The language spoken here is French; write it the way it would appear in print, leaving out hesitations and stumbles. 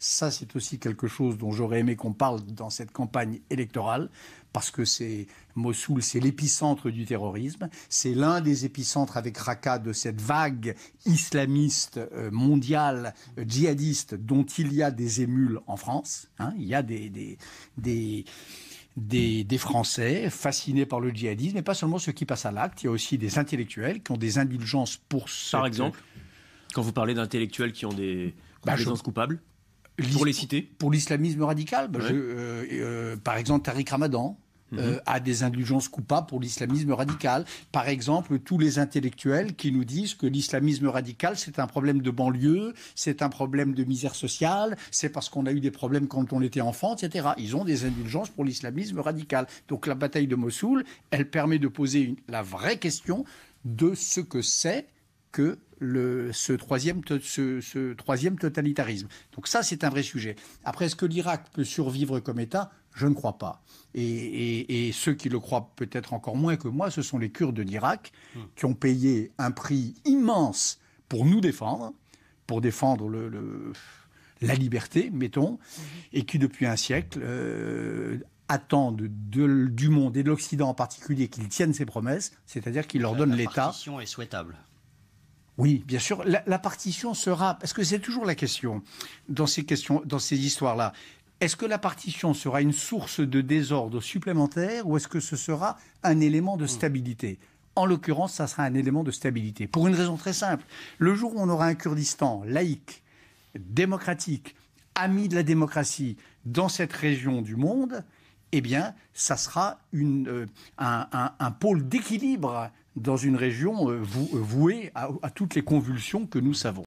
Ça, c'est aussi quelque chose dont j'aurais aimé qu'on parle dans cette campagne électorale, parce que Mossoul, c'est l'épicentre du terrorisme. C'est l'un des épicentres avec Raqqa de cette vague islamiste mondiale, djihadiste, dont il y a des émules en France. Il y a des Français fascinés par le djihadisme, et pas seulement ceux qui passent à l'acte. Il y a aussi des intellectuels qui ont des indulgences pour Par exemple, quand vous parlez d'intellectuels qui ont des compétences coupables, pour les citer. Pour l'islamisme radical, par exemple, Tariq Ramadan a des indulgences coupables pour l'islamisme radical. Par exemple, tous les intellectuels qui nous disent que l'islamisme radical, c'est un problème de banlieue, c'est un problème de misère sociale, c'est parce qu'on a eu des problèmes quand on était enfant, etc. Ils ont des indulgences pour l'islamisme radical. Donc la bataille de Mossoul, elle permet de poser la vraie question de ce que c'est que ce troisième totalitarisme. Donc ça, c'est un vrai sujet. Après, est-ce que l'Irak peut survivre comme État ? Je ne crois pas. Et ceux qui le croient peut-être encore moins que moi, ce sont les Kurdes d'Irak qui ont payé un prix immense pour nous défendre, pour défendre la liberté, mettons, et qui, depuis un siècle, attendent du monde et de l'Occident en particulier qu'il tienne ses promesses, c'est-à-dire qu'il leur donne l'État. La partition est souhaitable. Oui, bien sûr. La partition sera... Parce que c'est toujours la question, dans ces histoires-là. Est-ce que la partition sera une source de désordre supplémentaire ou est-ce que ce sera un élément de stabilité ? En l'occurrence, ça sera un élément de stabilité. Pour une raison très simple. Le jour où on aura un Kurdistan laïque, démocratique, ami de la démocratie dans cette région du monde, eh bien, ça sera un pôle d'équilibre dans une région vouée à toutes les convulsions que nous savons.